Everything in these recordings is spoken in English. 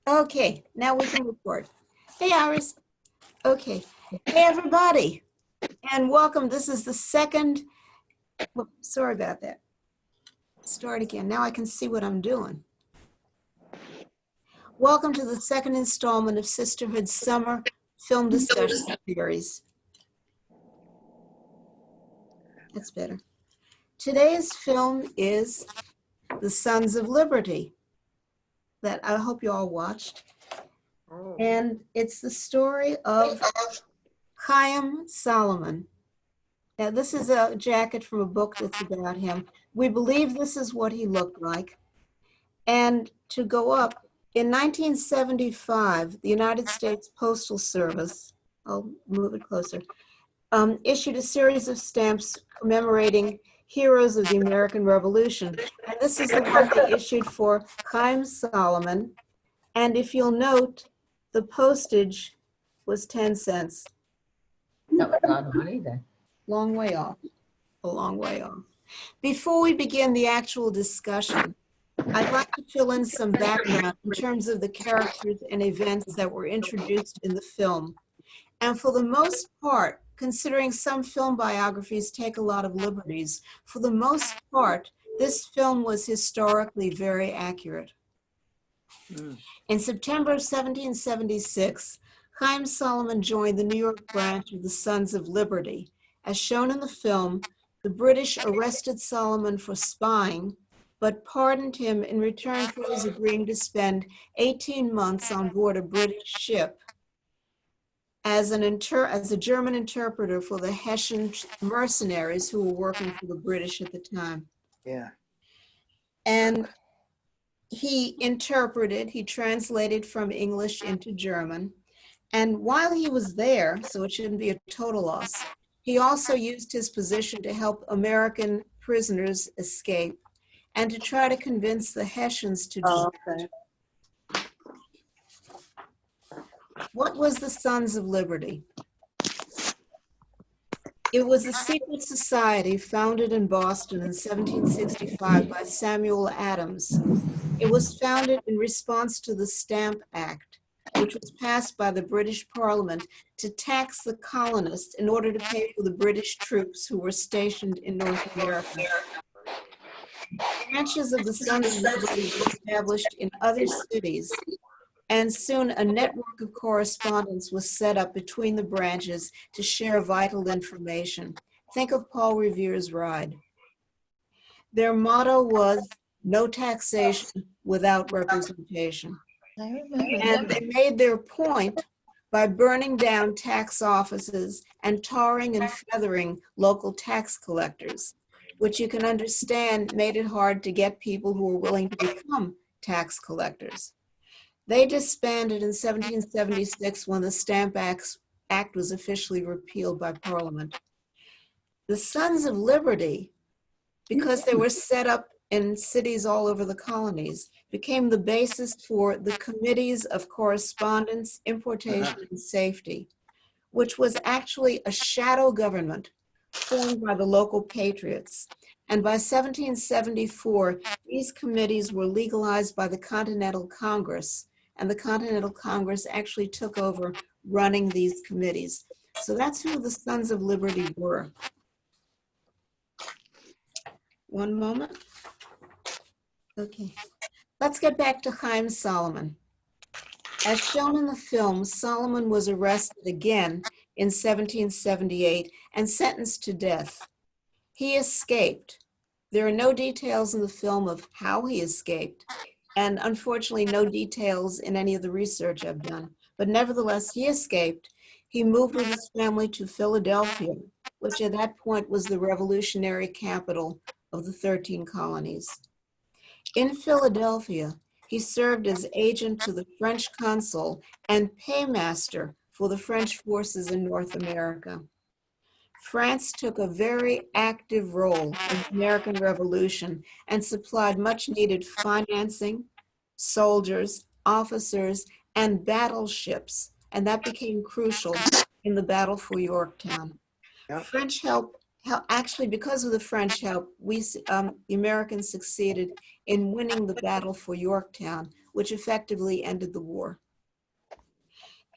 Okay, now we can record. Hey, Iris. Okay. Hey, everybody, and welcome. This is the second, sorry about that. Start again. Now I can see what I'm doing. Welcome to the second installment of Sisterhood's Summer Film Discussion Series. That's better. Today's film is The Sons of Liberty, that I hope you all watched. And it's the story of Chaim Solomon. Now, this is a jacket from a book that's about him. We believe this is what he looked like. And to go up, in 1975, the United States Postal Service, I'll move it closer, issued a series of stamps commemorating heroes of the American Revolution. And this is the one they issued for Chaim Solomon. And if you'll note, the postage was 10 cents. That was a lot of money then. Long way off, a long way off. Before we begin the actual discussion, I'd like to fill in some background in terms of the characters and events that were introduced in the film. And for the most part, considering some film biographies take a lot of liberties, for the most part, this film was historically very accurate. In September of 1776, Chaim Solomon joined the New York branch of the Sons of Liberty. As shown in the film, the British arrested Solomon for spying, but pardoned him in return for his agreeing to spend 18 months on board a British ship as a German interpreter for the Hessian mercenaries who were working for the British at the time. Yeah. And he translated from English into German. And while he was there, so it shouldn't be a total loss, he also used his position to help American prisoners escape and to try to convince the Hessians to desert. What was the Sons of Liberty? It was a secret society founded in Boston in 1765 by Samuel Adams. It was founded in response to the Stamp Act, which was passed by the British Parliament to tax the colonists in order to pay for the British troops who were stationed in North America. Branches of the Sons of Liberty were established in other cities, and soon a network of correspondence was set up between the branches to share vital information. Think of Paul Revere's Ride. Their motto was no taxation without representation. And they made their point by burning down tax offices and tarring and feathering local tax collectors, which you can understand made it hard to get people who were willing to become tax collectors. They disbanded in 1776 when the Stamp Act was officially repealed by Parliament. The Sons of Liberty, because they were set up in cities all over the colonies, became the basis for the Committees of Correspondence, Importation, and Safety, which was actually a shadow government formed by the local patriots. And by 1774, these committees were legalized by the Continental Congress, and the Continental Congress actually took over running these committees. So that's who the Sons of Liberty were. One moment. Okay, let's get back to Chaim Solomon. As shown in the film, Solomon was arrested again in 1778 and sentenced to death. He escaped. There are no details in the film of how he escaped, and unfortunately no details in any of the research I've done. But nevertheless, he escaped. He moved with his family to Philadelphia, which at that point was the revolutionary capital of the 13 colonies. In Philadelphia, he served as agent to the French consul and paymaster for the French forces in North America. France took a very active role in the American Revolution and supplied much needed financing, soldiers, officers, and battleships, and that became crucial in the battle for Yorktown. Yep. French help, actually because of the French help, the Americans succeeded in winning the battle for Yorktown, which effectively ended the war.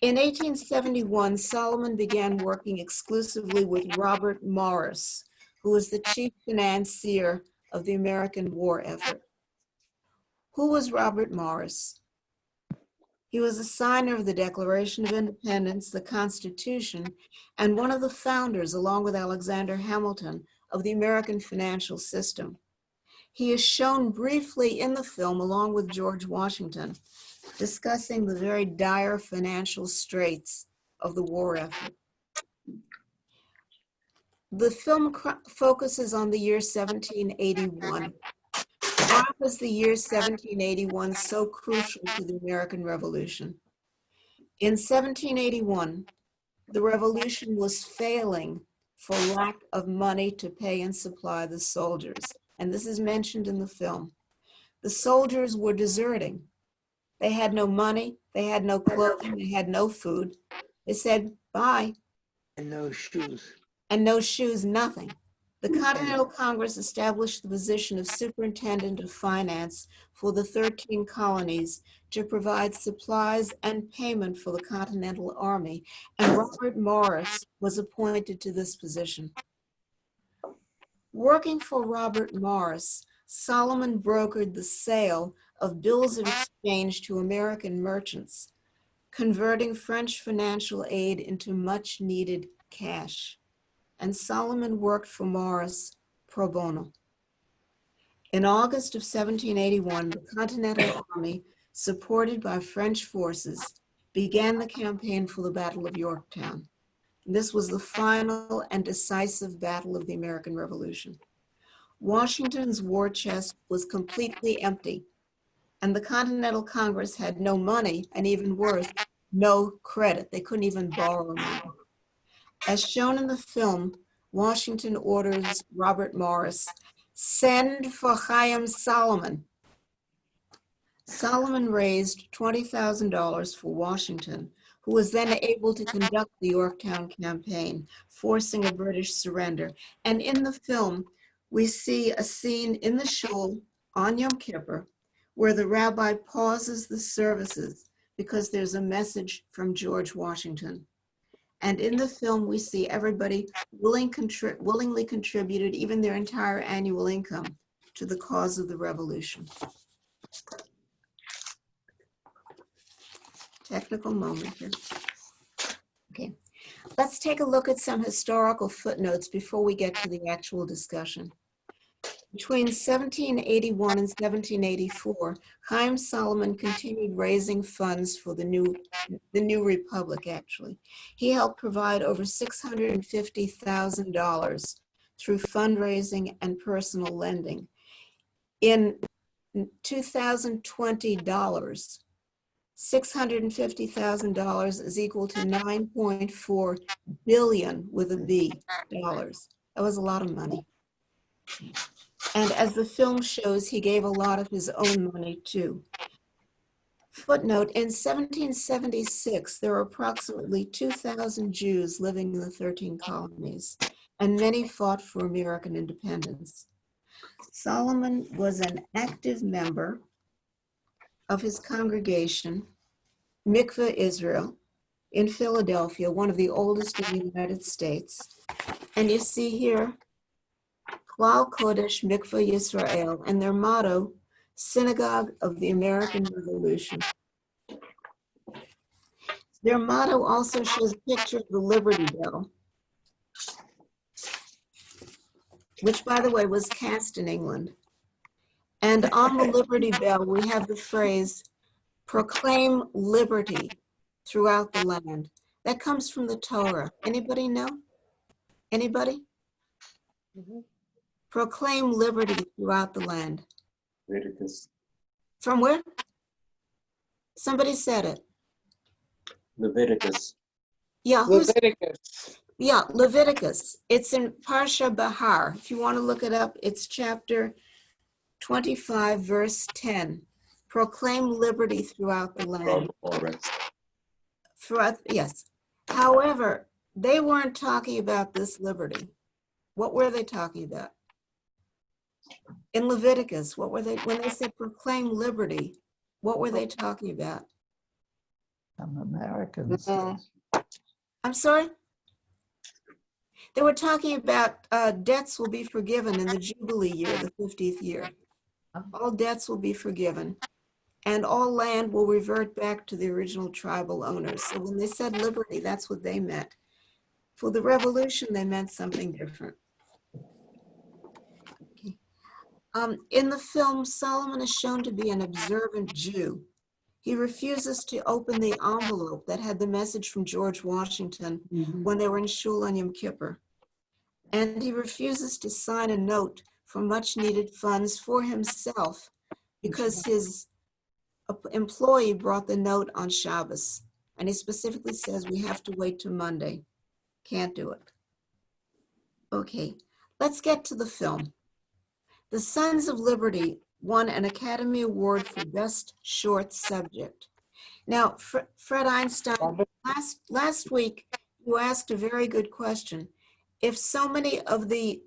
In 1871, Solomon began working exclusively with Robert Morris, who was the chief financier of the American war effort. Who was Robert Morris? He was a signer of the Declaration of Independence, the Constitution, and one of the founders, along with Alexander Hamilton, of the American financial system. He is shown briefly in the film along with George Washington, discussing the very dire financial straits of the war effort. The film focuses on the year 1781. Why was the year 1781 so crucial to the American Revolution? In 1781, the revolution was failing for lack of money to pay and supply the soldiers. And this is mentioned in the film. The soldiers were deserting. They had no money, they had no clothing, they had no food. They said, bye. And no shoes. And no shoes, nothing. The Continental Congress established the position of Superintendent of Finance for the 13 colonies to provide supplies and payment for the Continental Army, and Robert Morris was appointed to this position. Working for Robert Morris, Solomon brokered the sale of bills of exchange to American merchants, converting French financial aid into much needed cash. And Solomon worked for Morris pro bono. In August of 1781, the Continental Army, supported by French forces, began the campaign for the Battle of Yorktown. This was the final and decisive battle of the American Revolution. Washington's war chest was completely empty, and the Continental Congress had no money, and even worse, no credit. They couldn't even borrow money. As shown in the film, Washington orders Robert Morris, send for Chaim Solomon. Solomon raised $20,000 for Washington, who was then able to conduct the Yorktown campaign, forcing a British surrender. And in the film, we see a scene in the shul on Yom Kippur where the rabbi pauses the services because there's a message from George Washington. And in the film, we see everybody willingly contributed even their entire annual income to the cause of the revolution. Technical moment here. Okay, let's take a look at some historical footnotes before we get to the actual discussion. Between 1781 and 1784, Chaim Solomon continued raising funds for the new republic, actually. He helped provide over $650,000 through fundraising and personal lending. In 2020 dollars, $650,000 is equal to 9.4 billion with a B dollars. That was a lot of money. And as the film shows, he gave a lot of his own money too. Footnote, in 1776, there were approximately 2,000 Jews living in the 13 colonies, and many fought for American independence. Solomon was an active member of his congregation, Mikveh Israel, in Philadelphia, one of the oldest in the United States. And you see here, Klal Kodesh Mikveh Yisrael, and their motto, Synagogue of the American Revolution. Their motto also shows a picture of the Liberty Bell, which, by the way, was cast in England. And on the Liberty Bell, we have the phrase, proclaim liberty throughout the land. That comes from the Torah. Anybody know? Anybody? Mm-hmm. Proclaim liberty throughout the land. Leviticus. From where? Somebody said it. Leviticus. Yeah, Leviticus. yeah, Leviticus. It's in Parsha Bahar. If you want to look it up, it's chapter 25, verse 10. Proclaim liberty throughout the land. Yes. However, they weren't talking about this liberty. What were they talking about? In Leviticus, what were they, when they said proclaim liberty, What were they talking about? Some Americans. No. I'm sorry? They were talking about debts will be forgiven in the Jubilee year, the 50th year. All debts will be forgiven, and all land will revert back to the original tribal owners. So when they said liberty, that's what they meant. For the revolution, they meant something different. Okay. In the film, Solomon is shown to be an observant Jew. He refuses to open the envelope that had the message from George Washington when they were in Shul on Yom Kippur. And he refuses to sign a note for much needed funds for himself because his employee brought the note on Shabbos. And he specifically says we have to wait till Monday. Can't do it. Okay, let's get to the film. The Sons of Liberty won an Academy Award for Best Short Subject. Now, Fred Einstein, last week, you asked a very good question. If so many of the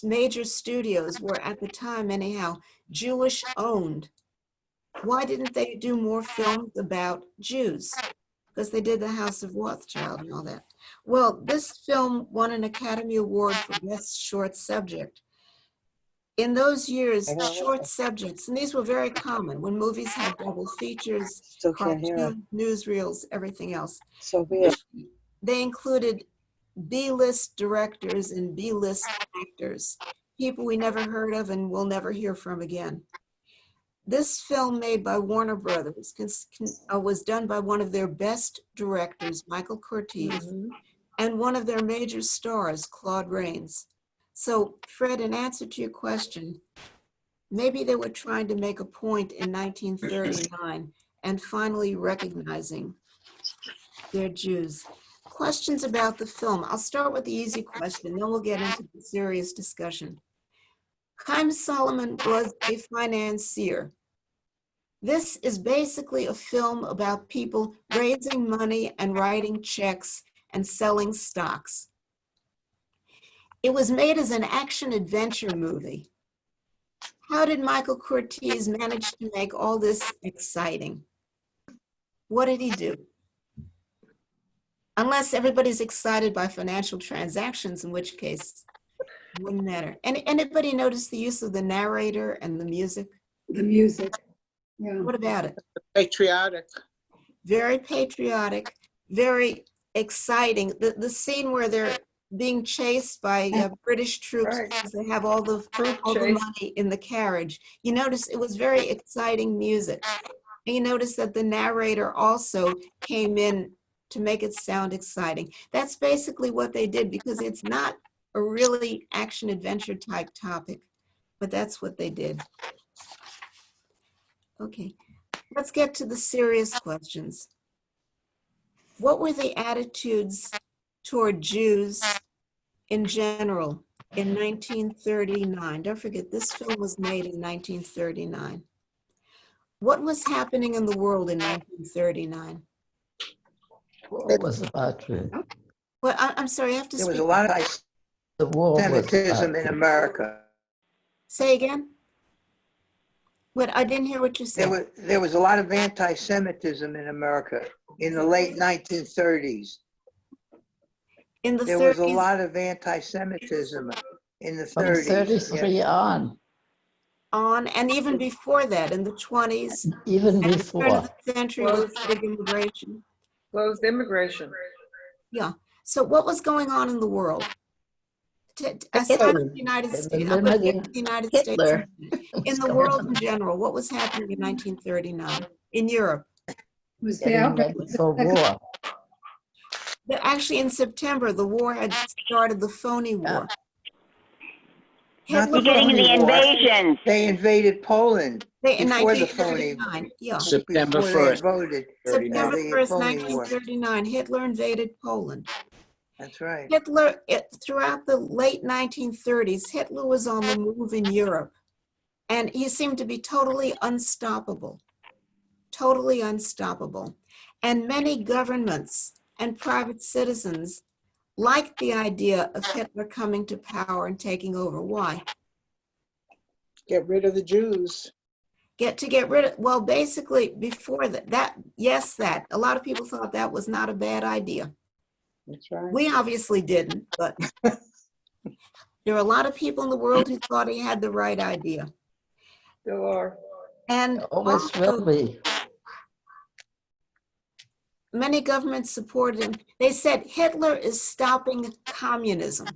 major studios were at the time anyhow Jewish owned, why didn't they do more films about Jews? Because they did The House of Rothschild and all that. Well, this film won an Academy Award for Best Short Subject. In those years, short subjects, and these were very common when movies had double features, Still can't hear her. cartoons, newsreels, everything else. Sophia. They included B-list directors and B-list actors, people we never heard of and will never hear from again. This film made by Warner Brothers was done by one of their best directors, Michael Curtiz, and one of their major stars, Claude Rains. So, Fred, in answer to your question, maybe they were trying to make a point in 1939 and finally recognizing they're Jews. Questions about the film. I'll start with the easy question, then we'll get into the serious discussion. Chaim Solomon was a financier. This is basically a film about people raising money and writing checks and selling stocks. It was made as an action-adventure movie. How did Michael Curtiz manage to make all this exciting? What did he do? Unless everybody's excited by financial transactions, in which case it wouldn't matter. Anybody notice the use of the narrator and the music? The music, yeah. What about it? Patriotic. Very patriotic, very exciting. The scene where they're being chased by British troops Right. because they have all the money in the carriage. You notice it was very exciting music. And you notice that the narrator also came in to make it sound exciting. That's basically what they did because it's not a really action-adventure type topic, but that's what they did. Okay, let's get to the serious questions. What were the attitudes toward Jews in general in 1939? Don't forget, this film was made in 1939. What was happening in the world in 1939? War was about to. Well, I'm sorry, I have to There was speak. a lot of The war was anti-Semitism in about America. Say again? What, I didn't hear what you said. There was a lot of anti-Semitism in America in the late 1930s. In the There was a 30s, lot of anti-Semitism in the from 30s. 33 on, on, and even before that, in the 20s, even and the turn before. of the century with big immigration. Closed immigration. Yeah. So what was going on in the world? Aside from the United They were States, I'm going to limiting get to the United Hitler. States. In the world in general, what was happening in 1939 in Europe? Was the Getting outbreak ready for war. Actually, in September, the war had started, the phony war. Not the Hitler, Beginning of the phony war. invasion. They invaded Poland in before the phony, 1939, yeah. September before they 1st. voted. September the 1st, phony war. 1939, Hitler invaded Poland. That's right. Hitler, throughout the late 1930s, Hitler was on the move in Europe, and he seemed to be totally unstoppable, totally unstoppable. And many governments and private citizens liked the idea of Hitler coming to power and taking over. Why? Get rid of the Jews. get rid of, well, basically before that, yes, that. A lot of people thought that was not a bad idea. That's right. We obviously didn't, but there are a lot of people in the world who thought he had the right idea. Still are. And Always also, will be. many governments supported him. They said Hitler is stopping communism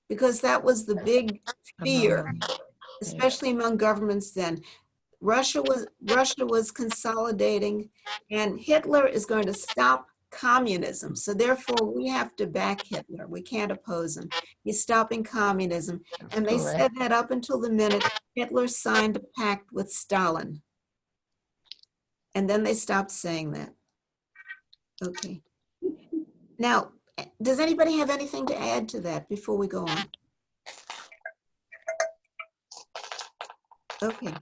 because that was the big fear, especially among governments then. Russia was consolidating, and Hitler is going to stop communism. So therefore, we have to back Hitler. We can't oppose him. He's stopping communism. And they said that up until the minute Hitler signed a pact with Stalin. And then they stopped saying that. Okay. Now, does anybody have anything to add to that before we go on? Okay.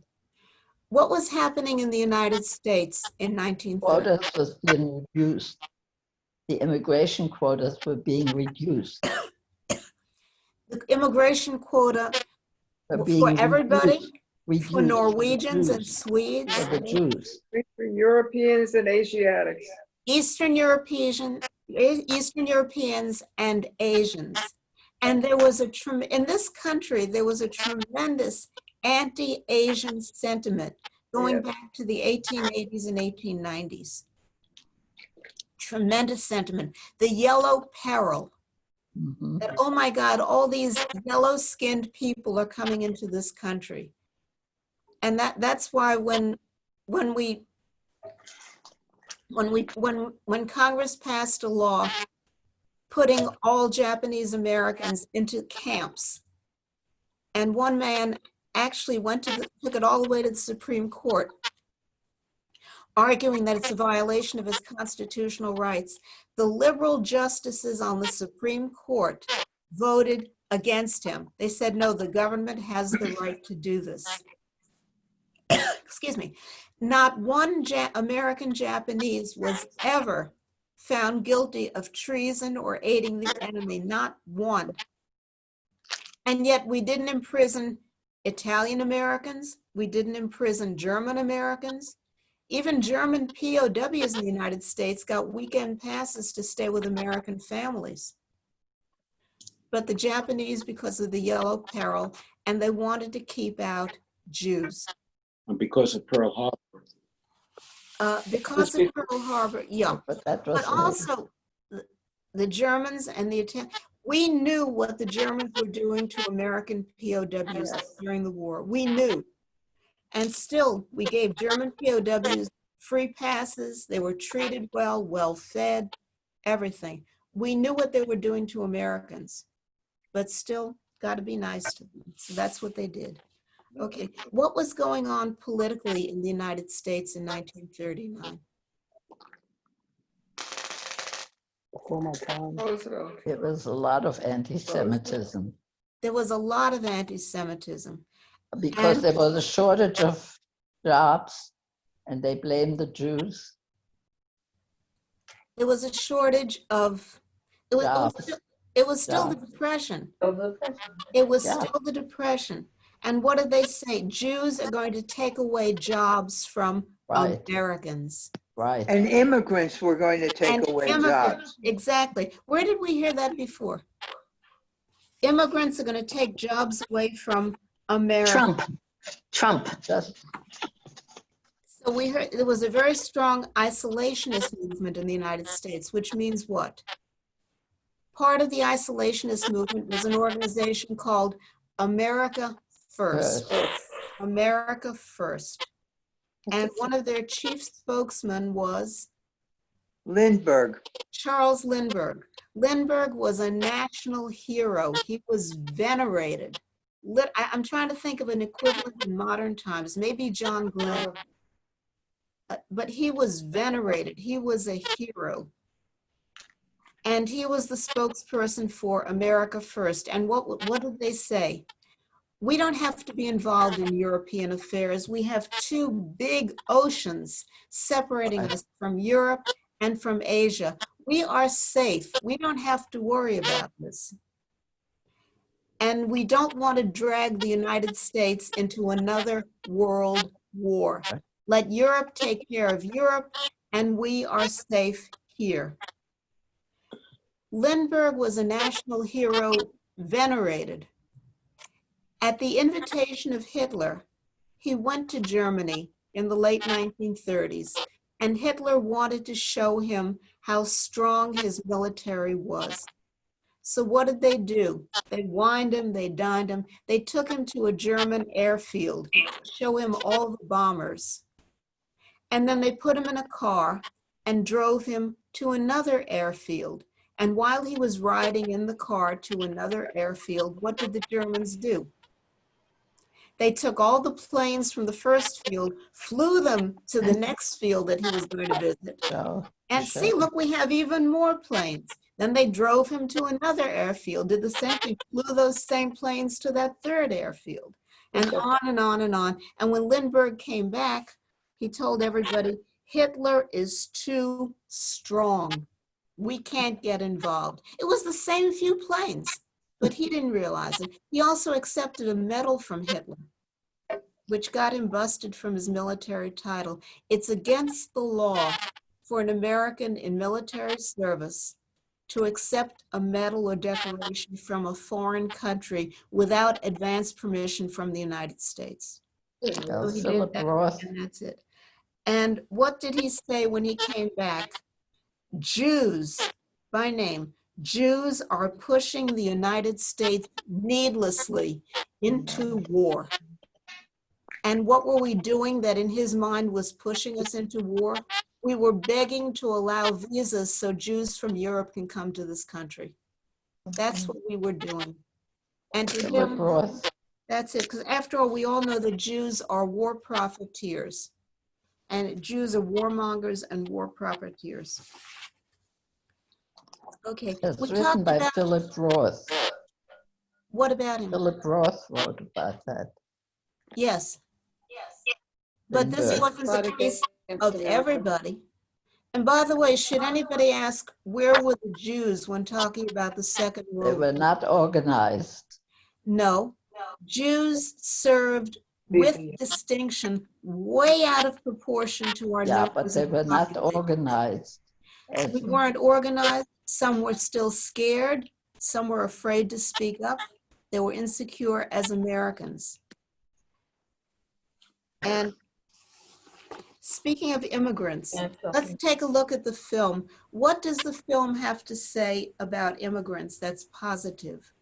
What was happening in the United States in 1930? Quotas was being reduced. The immigration quotas were being reduced. The immigration quota Were for being everybody, reduced for Norwegians and Jews, Swedes, for the Jews. For Europeans and Asiatics. Eastern Europeans and Asians. And there was in this country, there was a tremendous anti-Asian sentiment going Yes. back to the 1880s and 1890s. Tremendous sentiment. The yellow peril. Mhm. That, oh my God, all these yellow-skinned people are coming into this country. And that's why when Congress passed a law putting all Japanese Americans into camps, and one man actually took it all the way to the Supreme Court, arguing that it's a violation of his constitutional rights. The liberal justices on the Supreme Court voted against him. They said, no, the government has the right to do this. Excuse me. Not one American Japanese was ever found guilty of treason or aiding the enemy, not one. And yet we didn't imprison Italian Americans, we didn't imprison German Americans. Even German POWs in the United States got weekend passes to stay with American families. But the Japanese, because of the yellow peril, and they wanted to keep out Jews. And because of Pearl Harbor. Because of Pearl Harbor, yeah. But that was But also, the Germans and the Italians, we knew what the Germans were doing to American POWs during the war. We knew. And still, we gave German POWs free passes. They were treated well, well-fed, everything. We knew what they were doing to Americans, but still got to be nice to them. So that's what they did. Okay, what was going on politically in the United States in 1939? Roosevelt. it was a lot of anti-Semitism There was a lot of anti-Semitism. because And- there was a shortage of jobs and they blamed the Jews. There was a shortage of, it was still the Jobs. Depression. It was Yeah. still the Depression. And what did they say? Jews are going to take away jobs from Right. Americans. Right. And immigrants were going to take And away immigrants, jobs. exactly. Where did we hear that before? Immigrants are going to take jobs away from America. Trump. Just So we heard there was a very strong isolationist movement in the United States, which means what? Part of the isolationist movement was an organization called America First. America First. And one of their chief spokesmen was Lindbergh. Charles Lindbergh. Lindbergh was a national hero. He was venerated. I'm trying to think of an equivalent in modern times, maybe John Glenn. But he was venerated. He was a hero. And he was the spokesperson for America First. And what did they say? We don't have to be involved in European affairs. We have two big oceans separating us from Europe and from Asia. We are safe. We don't have to worry about this. And we don't want to drag the United States into another world war. Let Europe take care of Europe, and we are safe here. Lindbergh was a national hero venerated. At the invitation of Hitler, he went to Germany in the late 1930s, and Hitler wanted to show him how strong his military was. So what did they do? They wined him, they dined him. They took him to a German airfield to show him all the bombers. And then they put him in a car and drove him to another airfield. And while he was riding in the car to another airfield, what did the Germans do? They took all the planes from the first field, flew them to the next field that he was going to visit. So, And see, look, we have even more planes. Then they drove him to another airfield, did the same thing, flew those same planes to that third airfield, and on and on and on. And when Lindbergh came back, he told everybody, Hitler is too strong. We can't get involved. It was the same few planes, but he didn't realize it. He also accepted a medal from Hitler, which got him busted from his military title. It's against the law for an American in military service to accept a medal or decoration from a foreign country without advance permission from the United States. So he did Philip that, Roth. and that's it. And what did he say when he came back? Jews, by name, Jews are pushing the United States needlessly into war. And what were we doing that in his mind was pushing us into war? We were begging to allow visas so Jews from Europe can come to this country. That's what we were doing. And to Philip him, Roth. that's it. Because after all, we all know that Jews are war profiteers. And Jews are warmongers and war profiteers. Okay. It's We written talked by about, Philip Roth. what about him? Philip Roth wrote about that. Yes. But this Lindbergh. wasn't the Fought case against of America. everybody. And by the way, should anybody ask, where were the Jews when talking about the Second They World were War? not organized. No. Jews served with distinction, way out of proportion to our Yeah, but numbers. they and were not population. organized. We weren't organized. Some were still scared. Some were afraid to speak up. They were insecure as Americans. And speaking of immigrants, let's take a look at the film. What does the film have to say about immigrants that's positive?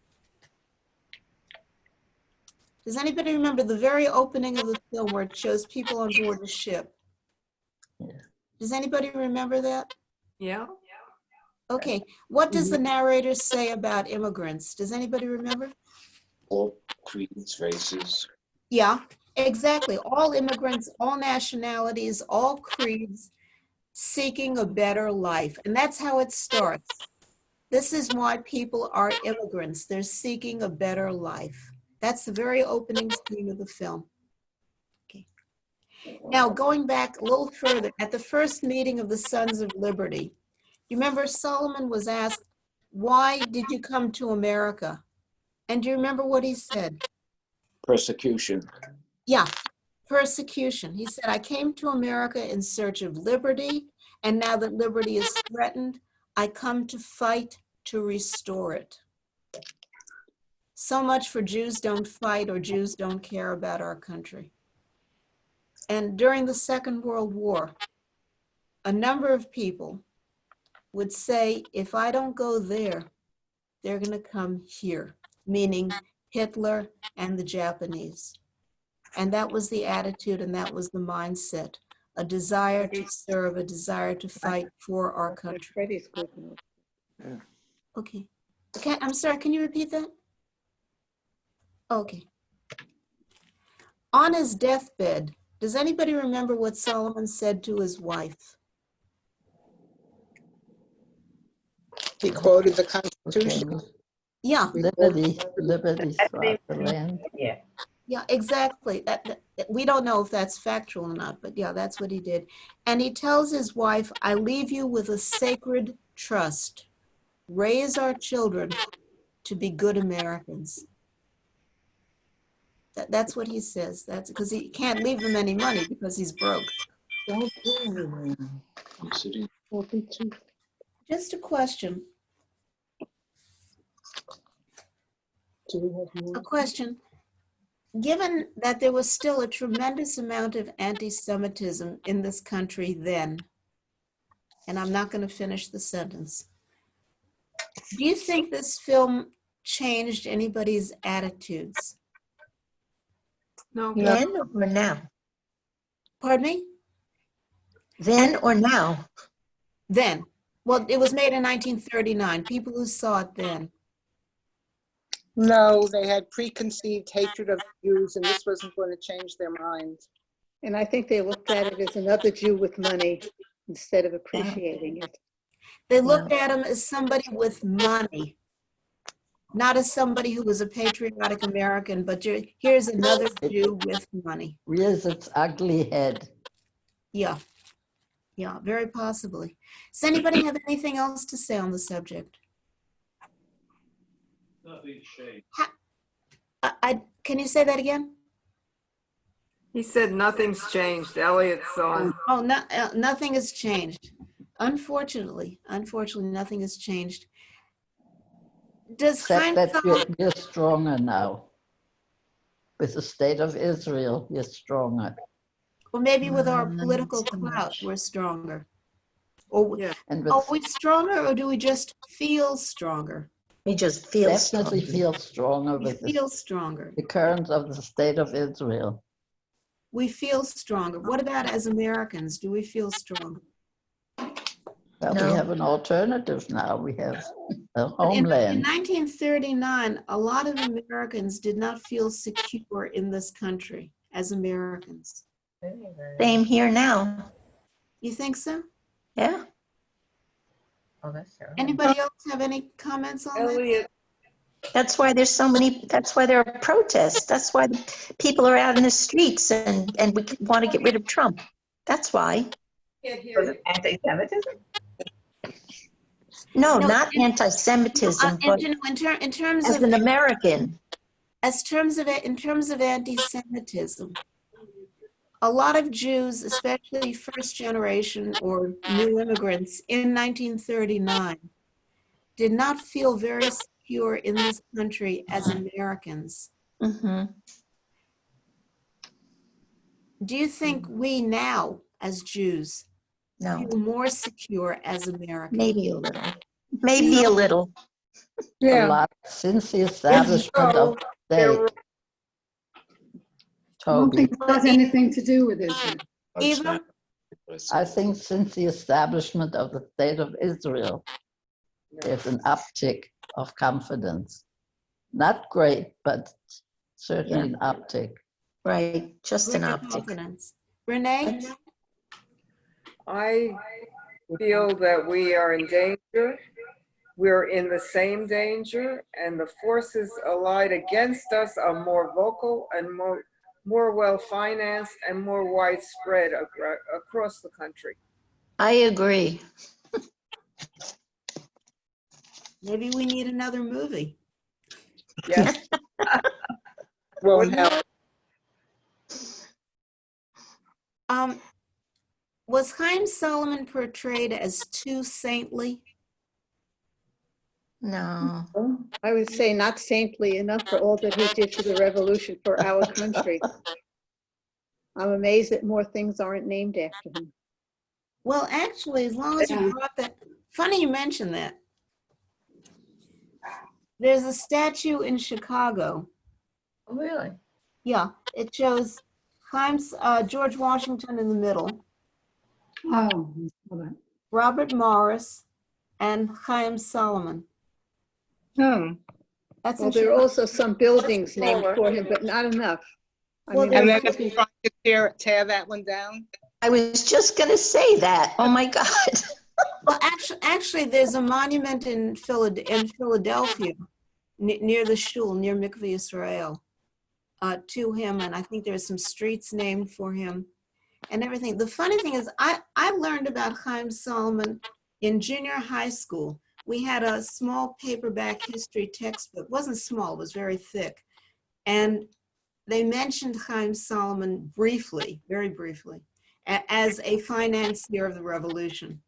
Does anybody remember the very opening of the film where it shows people on board a ship? Yeah. Does anybody remember that? Yeah. Okay, what does the narrator say about immigrants? Does anybody remember? All creeds, races. Yeah, exactly. All immigrants, all nationalities, all creeds, seeking a better life. And that's how it starts. This is why people are immigrants. They're seeking a better life. That's the very opening scene of the film. Okay. Now, going back a little further, at the first meeting of the Sons of Liberty, you remember Solomon was asked, why did you come to America? And do you remember what he said? Persecution. Yeah, persecution. He said, I came to America in search of liberty, and now that liberty is threatened, I come to fight to restore it. So much for Jews don't fight or Jews don't care about our country. And during the Second World War, a number of people would say, if I don't go there, they're going to come here, meaning Hitler and the Japanese. And that was the attitude and that was the mindset, a desire to serve, a desire to fight for our country. Okay. Okay, I'm sorry, can you repeat that? Okay. On his deathbed, does anybody remember what Solomon said to his wife? He quoted the Constitution. Okay. Yeah, Liberty throughout the land. yeah, exactly. We don't know if that's factual or not, but yeah, that's what he did. And he tells his wife, I leave you with a sacred trust. Raise our children to be good Americans. That's what he says. That's because he can't leave them any money because he's broke. City. Just a question. A question. Given that there was still a tremendous amount of anti-Semitism in this country then, and I'm not going to finish the sentence, do you think this film changed anybody's attitudes? No. Then or now? Pardon me? Then or now? Then. Well, it was made in 1939. People who saw it then. No, they had preconceived hatred of Jews, and this wasn't going to change their minds. And I think they looked at it as another Jew with money instead of appreciating it. They looked at him as somebody with money, not as somebody who was a patriotic American, but here's another Jew with money. Rears its ugly head. Yeah, yeah, very possibly. Does anybody have anything else to say on the subject? Can you say that again? He said nothing's changed. Elliot saw it. Oh, no, nothing has changed. Unfortunately, nothing has changed. Does Except that Chaim we're stronger now. With the state of Israel, we're stronger. or maybe with our Not political so clout, much. we're stronger. Or Yeah. And with are we stronger, or do we just feel stronger? We just feel definitely strong. feel stronger We with feel stronger. the current of the state of Israel. We feel stronger. What about as Americans? Do we feel stronger? Well, No. we have an alternative now. We have a But in homeland. 1939, a lot of Americans did not feel secure in this country as Americans. Same here now. You think so? Yeah. Anybody else have any comments on that? Elliot, That's why there's so many, that's why there are protests. That's why people are out in the streets and we want to get rid of Trump. That's why. Anti-Semitism? No, No, not anti-Semitism, but In terms as of an American. in terms of anti-Semitism, a lot of Jews, especially first generation or new immigrants in 1939, did not feel very secure in this country as Americans. Mhm. Do you think we now, as Jews, No, feel more secure as Americans? maybe a little. Maybe a little. A lot since the establishment of the there state. were- I don't Toby, think it has anything to do with Israel. Eva? I think since the establishment of the state of Israel, there's an uptick of confidence. Not great, but certainly an uptick. Right, just an Greater optic. confidence. Renee? I feel that we are in danger. We're in the same danger, and the forces allied against us are more vocal and more well-financed and more widespread across the country. I agree. Maybe we need another movie. Yes. Won't help. Was Chaim Solomon portrayed as too saintly? No. I would say not saintly enough for all that he did for the revolution for our country. I'm amazed that more things aren't named after him. Well, actually, as long as you brought that, funny you mentioned that. There's a statue in Chicago. Really? Yeah, it shows George Washington in the middle, Oh, hold on. Robert Morris, and Chaim Solomon. That's Well, in there are Chicago. also some buildings named smaller. for him, but not enough. I Well, mean, And there- then they're trying to tear that one down. I was just going to say that. Oh, my God. Well, actually, there's a monument in Philadelphia, near the shul, near Mikveh Israel, to him, and I think there's some streets named for him, and everything. The funny thing is, I learned about Chaim Solomon in junior high school. We had a small paperback history textbook. It wasn't small; it was very thick, and they mentioned Chaim Solomon briefly, very briefly, as a financier of the revolution.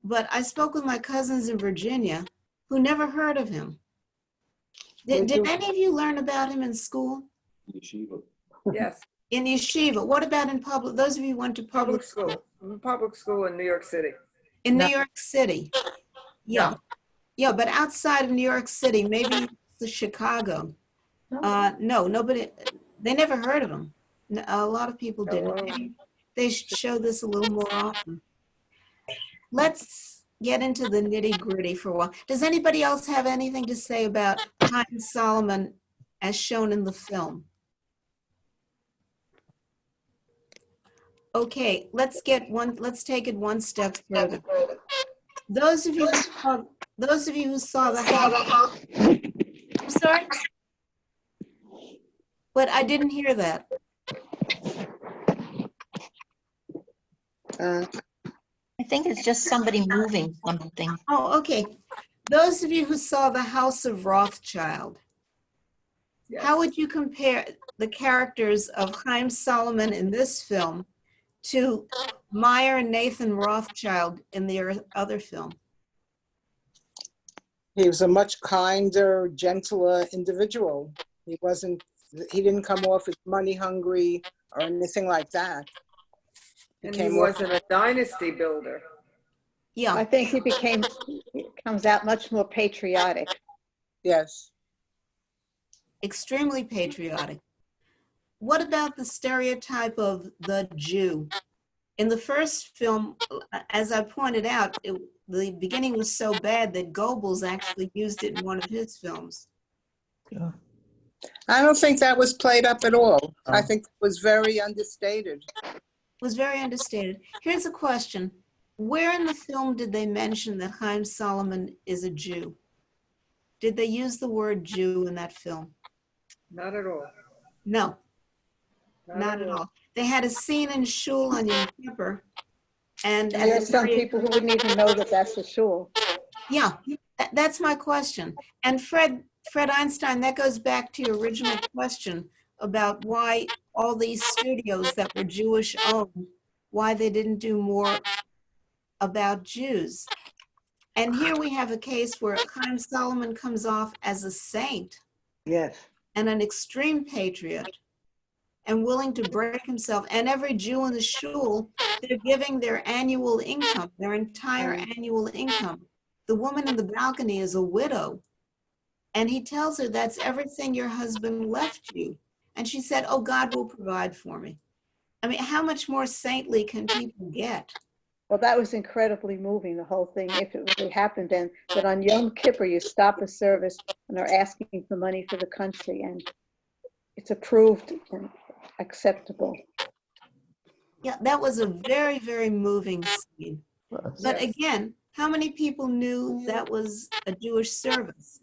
But I spoke with my cousins in Virginia who never heard of him. Did any of you learn about him in school? Yeshiva. Yes, In yeshiva? What about in public? Those of you who went to public school, public school in New York City. in New No. York City? Yeah. Yeah, but outside of New York City, maybe the Chicago. No, nobody, they never heard of him. A lot of people didn't. Hello. They should show this a little more often. Let's get into the nitty gritty for a while. Does anybody else have anything to say about Chaim Solomon as shown in the film? Okay, let's take it one step further. Those of you who saw the house, I'm sorry, but I didn't hear that. I think it's just somebody moving something. Oh, okay. Those of you who saw the House of Rothschild, Yes. how would you compare the characters of Chaim Solomon in this film to Meyer and Nathan Rothschild in the other film? He was a much kinder, gentler individual. He didn't come off as money hungry or anything like that. And he came off- wasn't a dynasty builder. Yeah, I think he comes out much more patriotic. Yes. extremely patriotic. What about the stereotype of the Jew? In the first film, as I pointed out, the beginning was so bad that Goebbels actually used it in one of his films. I don't think that was played up at all. I Oh. think it was very understated. It was very understated. Here's a question. Where in the film did they mention that Chaim Solomon is a Jew? Did they use the word Jew in that film? Not at all. No, not at all. They had a scene in Shul on Yom Kippur, and And at there's the some very, people who wouldn't even know that that's a shul. yeah, that's my question. And Fred Einstein, that goes back to your original question about why all these studios that were Jewish owned, why they didn't do more about Jews. And here we have a case where Chaim Solomon comes off as a saint Yes. and an extreme patriot and willing to break himself. And every Jew in the shul, they're giving their annual income, their entire annual income. The woman in the balcony is a widow. And he tells her, that's everything your husband left you. And she said, oh, God will provide for me. I mean, how much more saintly can people get? Well, that was incredibly moving, the whole thing, if it really happened. And that on Yom Kippur, you stop a service and they're asking for money for the country, and it's approved and acceptable. Yeah, that was a very, very moving scene. But again, how many people knew that was a Jewish service?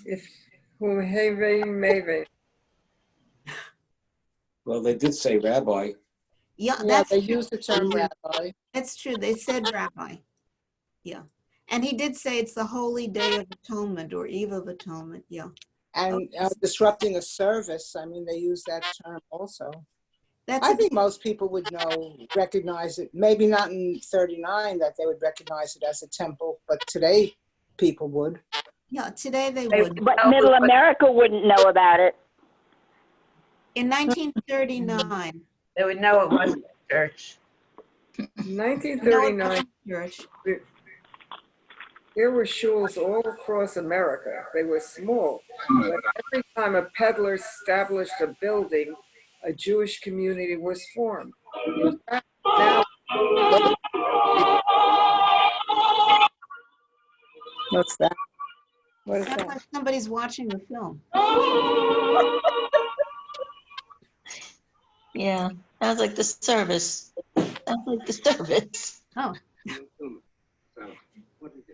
If whom Heve Mave. Well, they did say rabbi. Yeah, Yeah, they used the term rabbi. that's true. They said rabbi. Yeah. And he did say it's the holy day of atonement or eve of atonement. Yeah. And disrupting a service, I mean, they use that term also. That's I think most people would recognize it, maybe not in 39 that they would recognize it as a temple, but today people would. yeah, today they would. But Middle America wouldn't know about it. In 1939, They would know it wasn't a church. 1939, church. there were shuls all across America. They were small. But every time a peddler established a building, a Jewish community was formed. In fact, now, What's that? What is Sounds that? like somebody's watching the film. Yeah, sounds like the service. Sounds like the service. Oh.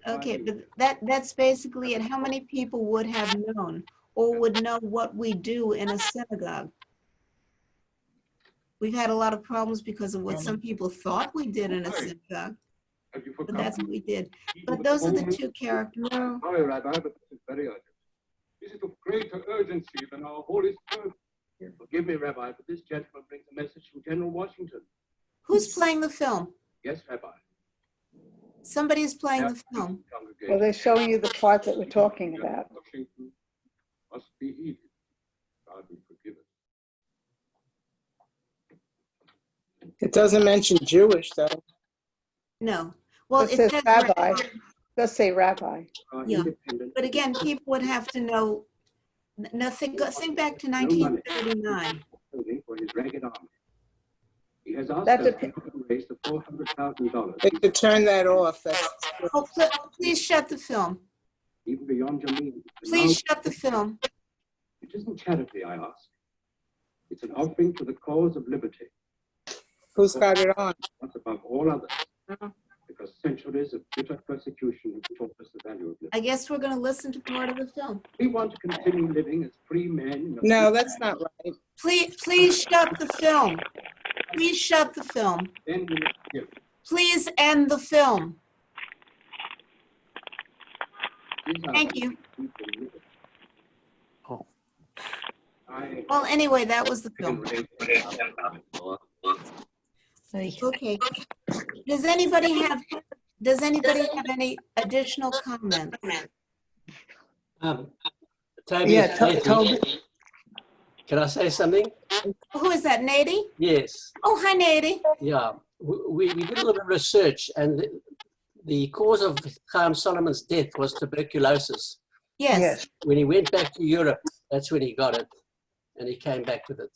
Okay, but that's basically it. How many people would have known or would know what we do in a synagogue? We've had a lot of problems because of what some people thought we did in a synagogue, but that's what we did. But those are the two characters. no, Sorry, Rabbi, but this is very urgent. Is it of greater urgency than our holy service? Forgive me, Rabbi, but this gentleman brings a message from General Washington. Who's playing the film? Yes, Rabbi. Somebody's playing the film. Well, they're showing you the part that we're talking about. Washington must be heeded. God will forgive us. It doesn't mention Jewish, though. No. Well, It says rabbi. rabbi. It does say rabbi. Yeah. But again, people would have to know. Now think back to 1939. For his ragged army. He has asked That us dep- to raise the $400,000. They could turn that off. Oh, please shut the film. Even beyond your means. Please shut the film. It isn't charity, I ask. It's an offering to the cause of liberty. Who's got it on? That's above all others. Because centuries of bitter persecution have taught us the value of liberty. I guess we're going to listen to part of the film. We want to continue living as free men. in a No, free that's land. not right. Please shut the film. Please shut the film. Then we must give. Please end the film. These are Thank you. people living. Oh. I Well, anyway, that was the can film. raise Okay. Does anybody have any additional comments? Toby, Yeah, it's Nathan. Toby. Can I say something? Who is that, Nady? Yes. Oh, hi, Nady. Yeah. We did a little bit of research, and the cause of Chaim Solomon's death was tuberculosis. Yes. When he went back to Europe, that's when he got it, and he came back with it.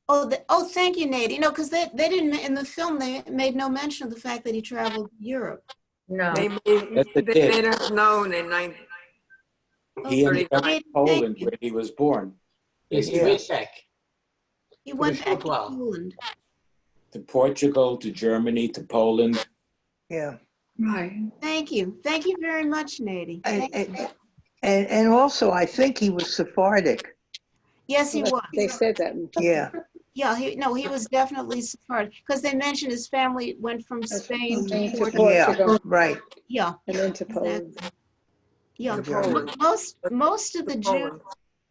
Oh, thank you, Nady. No, because they didn't, in the film, they made no mention of the fact that he traveled to Europe. No. They Yes, they they did. made us known in 19. He ended up in Thank Poland you. where he was born. Yes, he Yeah. went back. He For a went short back to while. Poland. To Portugal, to Germany, to Poland. Yeah. Right. Thank you. Thank you very much, Nady. And also, I think he was Sephardic. Yes, he was. They said that. Yeah. Yeah, he was definitely Sephardic because they mentioned his family went from Spain to To Portugal. Yeah, Portugal right. Yeah, and then to Poland. exactly. Yeah, To Poland.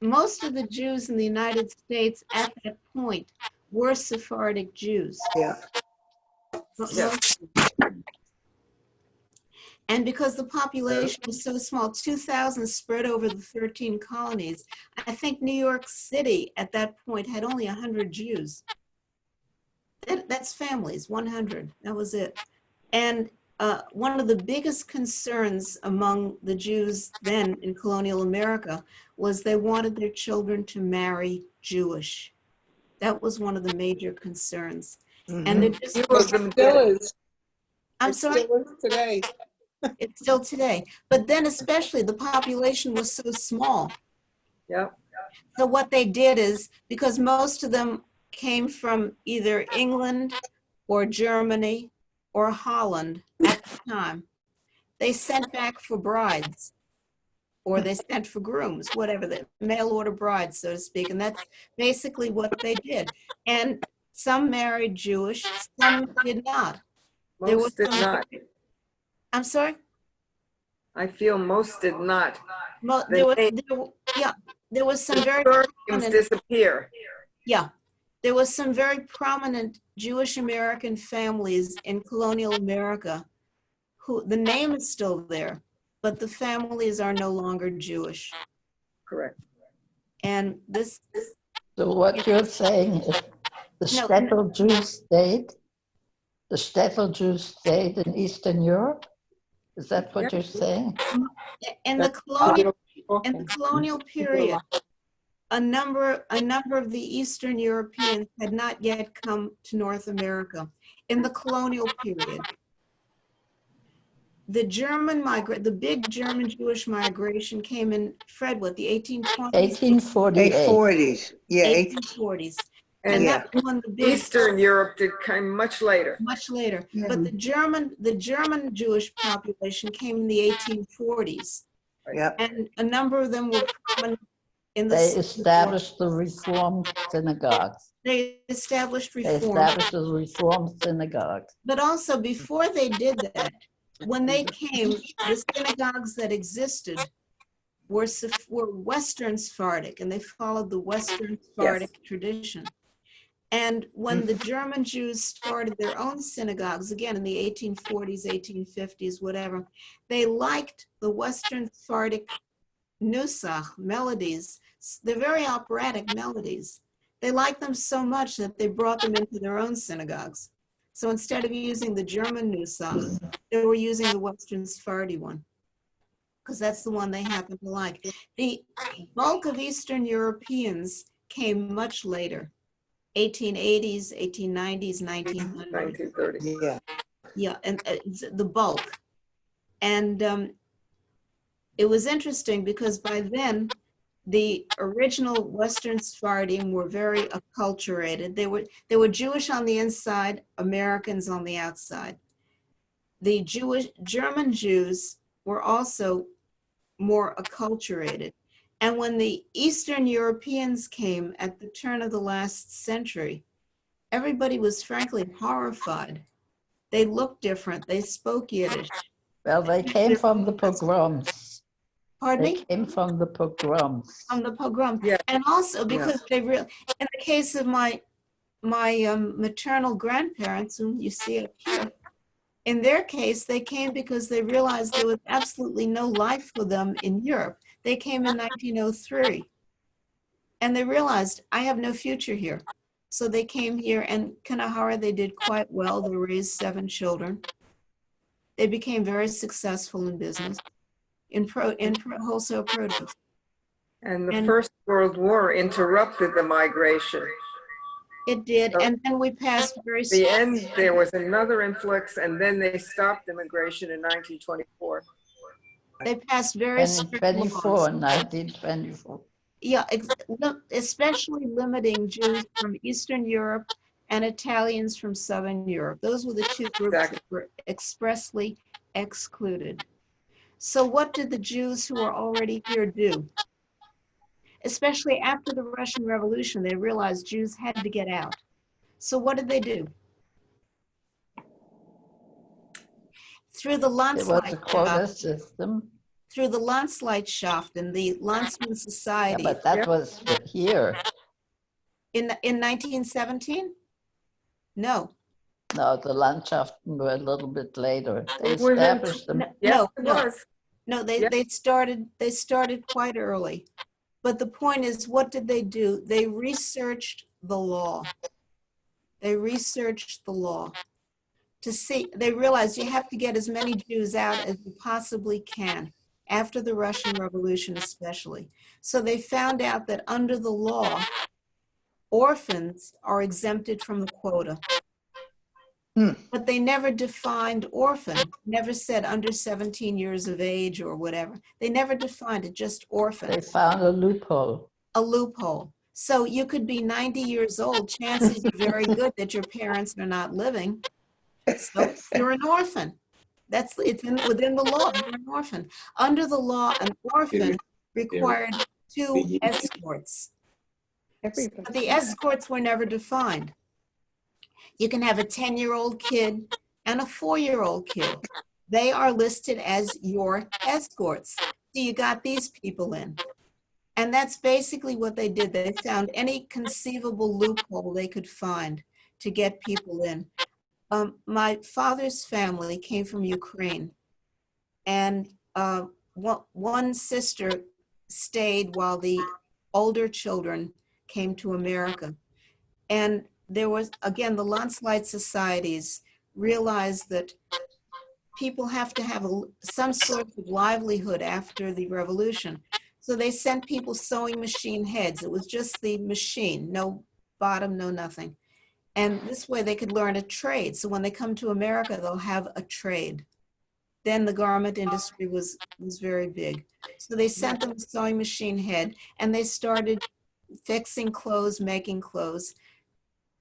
most of the Jews in the United States at that point were Sephardic Jews. Yeah. Most of them. And because the population was so small, 2,000 spread over the 13 colonies, I think New York City at that point had only 100 Jews. That's families, 100, that was it. And one of the biggest concerns among the Jews then in colonial America was they wanted their children to marry Jewish. That was one of the major concerns. And it just, Few of them Still did. is. I'm It sorry? still is today. It's still today. But then especially the population was so small. Yep. So what they did is, because most of them came from either England or Germany or Holland at the time, they sent back for brides or they sent for grooms, whatever, the mail order brides, so to speak. And that's basically what they did. And some married Jewish, some did not. There was Most did some- not. I'm sorry? I feel most did not. There was some very Names prominent, disappear. yeah, there was some very prominent Jewish American families in colonial America who, the name is still there, but the families are no longer Jewish. Correct. And this, So what you're saying is the No. shtetl Jews stayed in Eastern Europe? Is that what Yep. you're saying? in the colonial period, a number of the Eastern Europeans had not yet come to North America. In the colonial period, the the big German Jewish migration came in, Fred, what, the 1820s? 1848. 840s. Yeah. 1840s. And Yeah. that was when the big, Eastern Europe did came much later. much later. Yeah. But the German Jewish population came in the 1840s. Yeah. And a number of them were prominent in the They Civil War. established the Reformed synagogues. They established They reform. established the Reformed synagogues. But also before they did that, when they came, the synagogues that existed were Western Sephardic, and they followed the Western Sephardic tradition. And when the German Jews started their own synagogues, again in the 1840s, 1850s, whatever, they liked the Western Sephardic nusach, melodies. They're very operatic melodies. They liked them so much that they brought them into their own synagogues. So instead of using the German nusach, they were using the Western Sephardi one, because that's the one they happen to like. The bulk of Eastern Europeans came much later. 1880s, 1890s, 1900s. 1930. Yeah. Yeah, and the bulk. And it was interesting because by then, the original Western Sephardim were very acculturated. They were Jewish on the inside, Americans on the outside. The German Jews were also more acculturated. And when the Eastern Europeans came at the turn of the last century, everybody was frankly horrified. They looked different. They spoke Yiddish. Well, they came from the pogroms. Pardon They me? came from the pogroms. From the pogrom. Yeah. And also because in the case of my maternal grandparents, whom you see up here, in their case, they came because they realized there was absolutely no life for them in Europe. They came in 1903, and they realized, I have no future here. So they came here, and Kanahara, they did quite well. They raised 7 children. They became very successful in business, in wholesale produce. And the First World War interrupted the migration. It did, So and then we passed very. at the end, there was another influx, and then they stopped immigration in 1924. They passed very strict laws. 1924. Yeah, especially limiting Jews from Eastern Europe and Italians from Southern Europe. Those were the 2 groups that were expressly excluded. So what did the Jews who were already here do? Especially after the Russian Revolution, they realized Jews had to get out. So what did they do? Through the There was a quota system. Through the Landsleitschaft, the Landsman Society. Yeah, but that was here. In 1917? No. No, the Landschaften were a little bit later. They It was in- established them. Yes, it was. No, they started quite early. But the point is, what did they do? They researched the law. They researched the law to see, they realized you have to get as many Jews out as you possibly can, after the Russian Revolution especially. So they found out that under the law, orphans are exempted from the quota. But they never defined orphan, never said under 17 years of age or whatever. They never defined it, just orphan. They found a loophole. A loophole. So you could be 90 years old, chances are very good that your parents are not living. So you're an orphan. It's within the law, you're an orphan. Under the law, an orphan required 2 escorts. But the escorts were never defined. You can have a 10-year-old kid and a 4-year-old kid. They are listed as your escorts. So you got these people in. And that's basically what they did. They found any conceivable loophole they could find to get people in. My father's family came from Ukraine. And one sister stayed while the older children came to America. And there was, again, the Landslide societies realized that people have to have some sort of livelihood after the revolution. So they sent people sewing machine heads. It was just the machine, no bottom, no nothing. And this way they could learn a trade. So when they come to America, they'll have a trade. Then the garment industry was very big. So they sent them a sewing machine head, and they started fixing clothes, making clothes.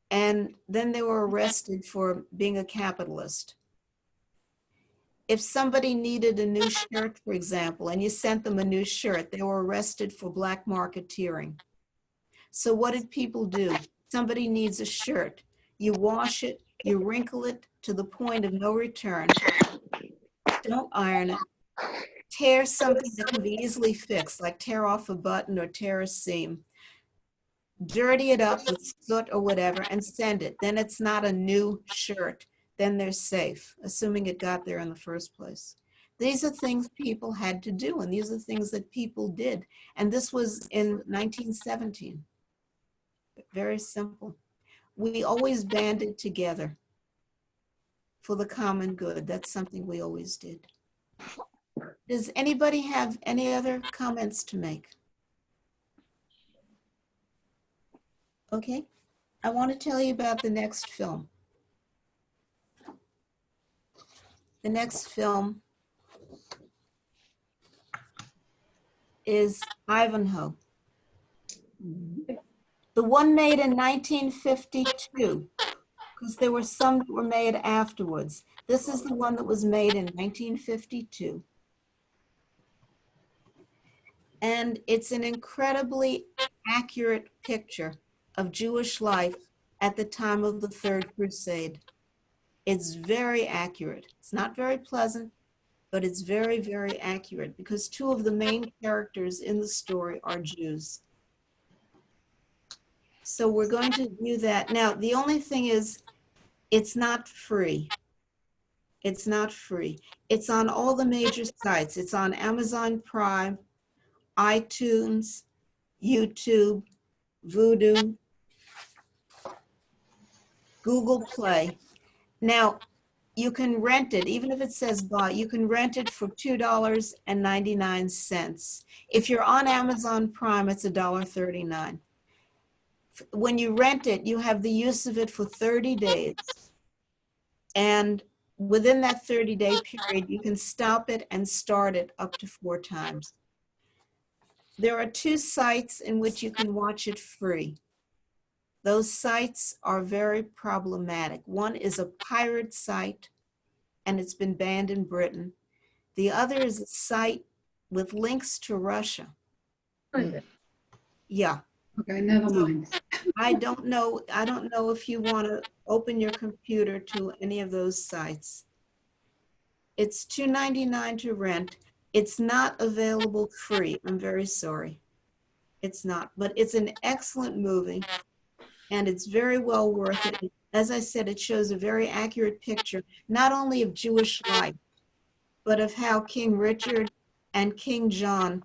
And then they were arrested for being a capitalist. If somebody needed a new shirt, for example, and you sent them a new shirt, they were arrested for black marketeering. So what did people do? Somebody needs a shirt. You wash it, you wrinkle it to the point of no return. Don't iron it. tear something that can be easily fixed, like tear off a button or tear a seam, dirty it up with soot or whatever, and send it. Then it's not a new shirt. Then they're safe, assuming it got there in the first place. These are things people had to do, and these are things that people did. And this was in 1917. Very simple. We always banded together for the common good. That's something we always did. Does anybody have any other comments to make? Okay, I want to tell you about the next film. The next film is Ivanhoe. The one made in 1952, because there were some that were made afterwards. This is the one that was made in 1952. And it's an incredibly accurate picture of Jewish life at the time of the Third Crusade. It's very accurate. It's not very pleasant, but it's very, very accurate because two of the main characters in the story are Jews. So we're going to view that. Now, the only thing is, it's not free. It's not free. It's on all the major sites. It's on Amazon Prime, iTunes, YouTube, Vudu, Google Play. Now, you can rent it, even if it says buy, you can rent it for $2.99. If you're on Amazon Prime, it's $1.39. When you rent it, you have the use of it for 30 days. And within that 30-day period, you can stop it and start it up to 4 times. There are 2 sites in which you can watch it free. Those sites are very problematic. One is a pirate site, and it's been banned in Britain. The other is a site with links to Russia. Yeah. Okay, never mind. I don't know if you want to open your computer to any of those sites. It's $2.99 to rent. It's not available free. I'm very sorry. It's not, but it's an excellent movie and it's very well worth it. As I said, it shows a very accurate picture, not only of Jewish life, but of how King Richard and King John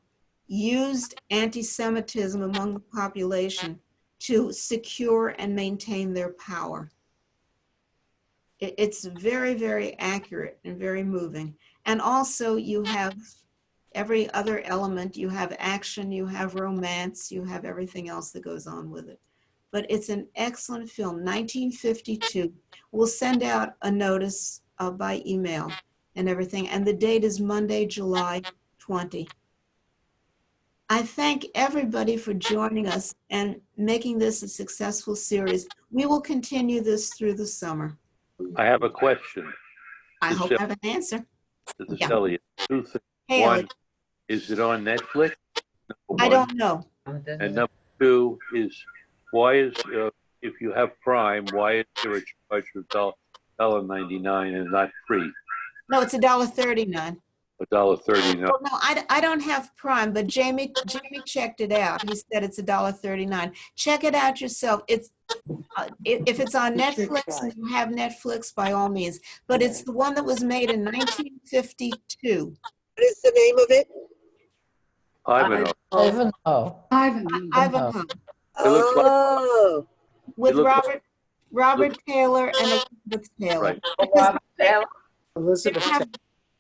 used anti-Semitism among the population to secure and maintain their power. It's very, very accurate and very moving. And also you have every other element. You have action, you have romance, you have everything else that goes on with it. But it's an excellent film, 1952. We'll send out a notice by email and everything. And the date is Monday, July 20. I thank everybody for joining us and making this a successful series. We will continue this through the summer. I have a question. I hope I have an answer. This is Yeah. Elliot. 2 things. Hey, One, Elliot. is it on Netflix? Number I one. don't know. And number 2 is, why is, if you have Prime, why is there a charge of $1.99 and not free? No, it's $1.39. $1.39. Well, no, I don't have Prime, but Jamie checked it out. He said it's $1.39. Check it out yourself. It's if it's on Netflix and you have Netflix, by all means. But it's the one that was made in 1952. What is the name of it? Ivanhoe. Ivanhoe. It looks like, Oh, With it looks Robert Taylor and Elizabeth Taylor. Right. Because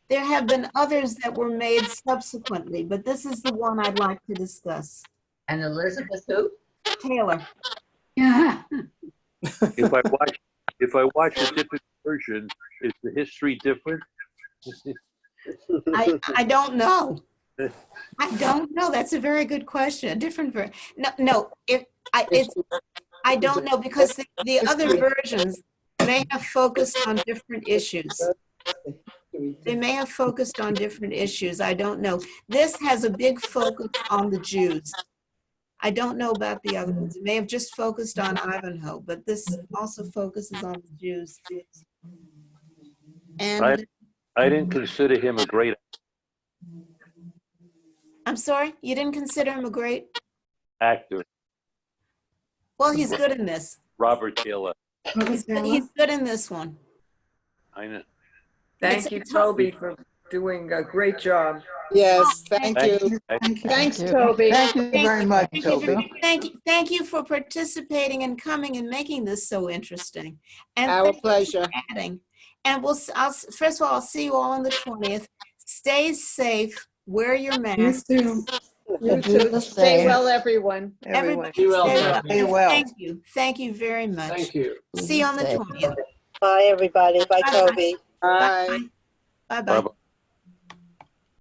there have been others that were made subsequently, but this is the one I'd like to discuss. And Elizabeth who? Taylor. Yeah. if I watch a different version, is the history different? I don't know. I don't know. That's a very good question. A different version. No. I don't know because the other versions may have focused on different issues. They may have focused on different issues. I don't know. This has a big focus on the Jews. I don't know about the other ones. It may have just focused on Ivanhoe, but this also focuses on the Jews. And I didn't consider him a great. I'm sorry, you didn't consider him a great? Actor, Well, he's good in this. Robert Taylor. He's good in this one. I know. Thank you, Toby, for doing a great job. Yes, thank you. Thanks, Toby. Thank you very much, Toby. Thank you for participating and coming and making this so interesting. And Our thank you for pleasure. adding. And first of all, I'll see you all on the 20th. Stay safe, wear your masks. You Do too. the Stay same. well, everyone. Everyone. Be well, stay Toby. Stay well. Thank you. Thank you very much. Thank you. See you on the Stay. 20th. Bye, everybody. Bye, Bye-bye. Toby. Bye. Bye-bye. Bye-bye.